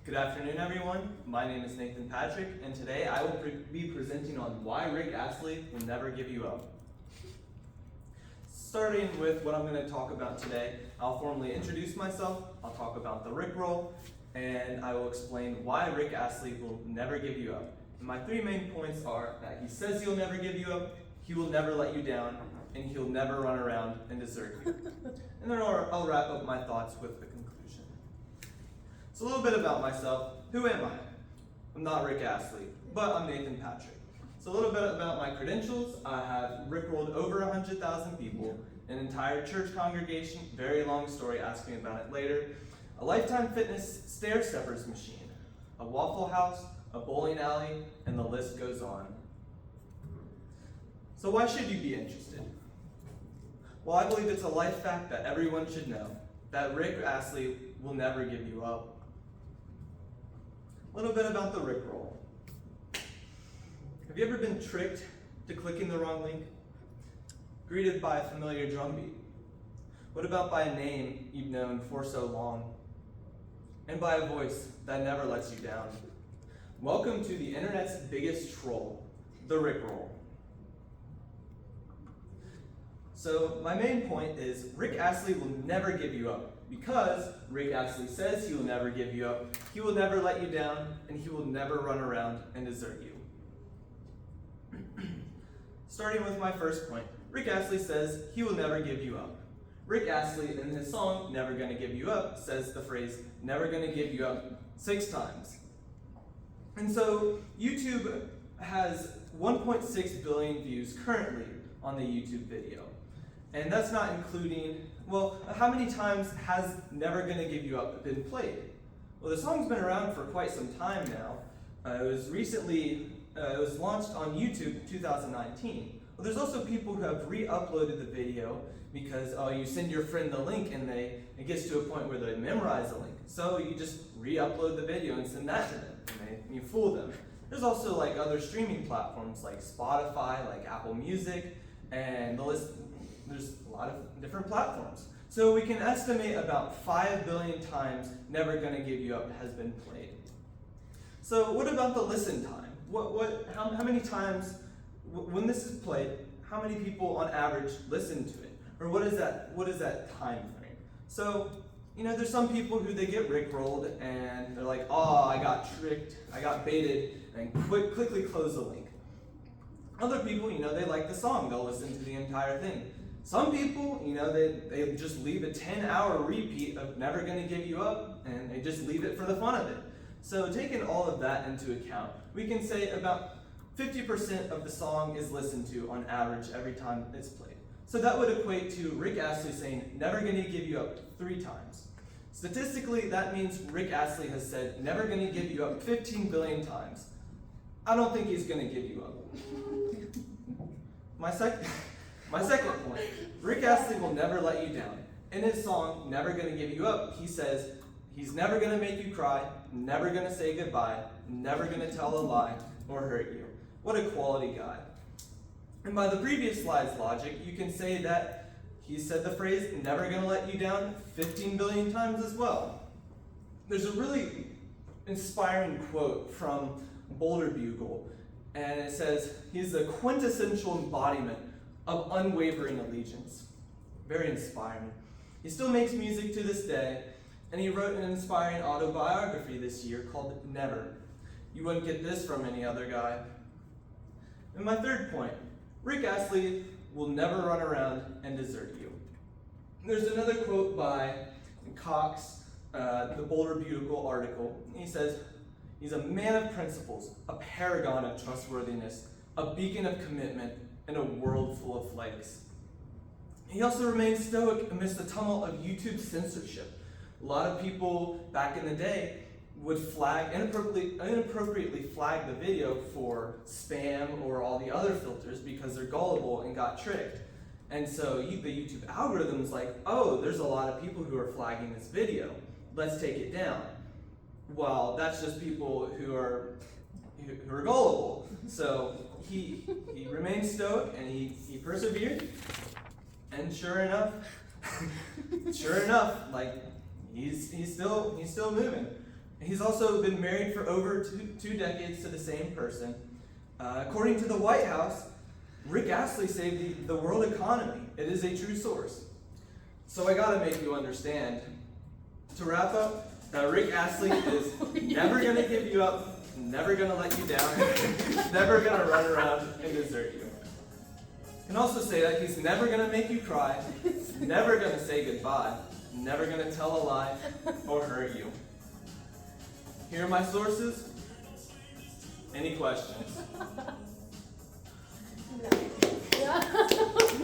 Good afternoon, everyone. My name is Nathan Patrick, and today I will be presenting on why Rick Astley will never give you up. Starting with what I'm going to talk about today, I'll formally introduce myself, I'll talk about the Rickroll, and I will explain why Rick Astley will never give you up. And my three main points are that he says he'll never give you up, he will never let you down, and he'll never run around and desert you. And then I'll wrap up my thoughts with a conclusion. So a little bit about myself. Who am I? I'm not Rick Astley, but I'm Nathan Patrick. So a little bit about my credentials. I have Rickrolled over 100,000 people, an entire church congregation, very long story, ask me about it later, a Lifetime Fitness stair steppers machine, a Waffle House, a bowling alley, and the list goes on. So why should you be interested? Well, I believe it's a life fact that everyone should know, that Rick Astley will never give you up. A little bit about the Rickroll. Have you ever been tricked to clicking the wrong link? Greeted by a familiar drumbeat? What about by a name you've known for so long? And by a voice that never lets you down? Welcome to the internet's biggest troll, the Rickroll. So my main point is Rick Astley will never give you up. Because Rick Astley says he will never give you up, he will never let you down, and he will never run around and desert you. Starting with my first point, Rick Astley says he will never give you up. Rick Astley, in his song, Never Gonna Give You Up, says the phrase, never gonna give you up 6 times. And so YouTube has 1.6 billion views currently on the YouTube video. And that's not including, well, how many times has Never Gonna Give You Up been played? Well, the song's been around for quite some time now. It was launched on YouTube in 2019. Well, there's also people who have re-uploaded the video because you send your friend the link and it gets to a point where they memorize the link. So you just re-upload the video and send that to them, and you fool them. There's also like other streaming platforms like Spotify, like Apple Music, and the list. There's a lot of different platforms. So we can estimate about 5 billion times Never Gonna Give You Up has been played. So what about the listen time? How many times, when this is played, how many people on average listen to it? Or what is that time frame? So, there's some people who they get Rickrolled and they're like, oh, I got tricked, I got baited, and quickly close the link. Other people, they like the song, they'll listen to the entire thing. Some people, they just leave a 10-hour repeat of Never Gonna Give You Up, and they just leave it for the fun of it. So taking all of that into account, we can say about 50% of the song is listened to on average every time it's played. So that would equate to Rick Astley saying, never gonna give you up 3 times. Statistically, that means Rick Astley has said, never gonna give you up 15 billion times. I don't think he's gonna give you up. My second point, Rick Astley will never let you down. In his song, Never Gonna Give You Up, he says, he's never gonna make you cry, never gonna say goodbye, never gonna tell a lie or hurt you. What a quality guy. And by the previous slide's logic, you can say that he said the phrase, never gonna let you down 15 billion times as well. There's a really inspiring quote from Boulder Bugle, and it says, he's the quintessential embodiment of unwavering allegiance. Very inspiring. He still makes music to this day, and he wrote an inspiring autobiography this year called Never. You wouldn't get this from any other guy. And my third point, Rick Astley will never run around and desert you. There's another quote by Cox, the Boulder Bugle article. He says, he's a man of principles, a paragon of trustworthiness, a beacon of commitment, in a world full of flakes. He also remains stoic amidst the tumult of YouTube censorship. A lot of people back in the day would inappropriately flag the video for spam or all the other filters because they're gullible and got tricked. And so the YouTube algorithm's like, oh, there's a lot of people who are flagging this video. Let's take it down. Well, that's just people who are gullible. So he remained stoic and he persevered, and sure enough, like he's still moving. He's also been married for over two decades to the same person. According to the White House, Rick Astley saved the world economy. It is a true source. So I gotta make you understand. To wrap up, that Rick Astley is never gonna give you up, never gonna let you down, never gonna run around and desert you. I can also say that he's never gonna make you cry, never gonna say goodbye, never gonna tell a lie or hurt you. Here are my sources. Any questions? No.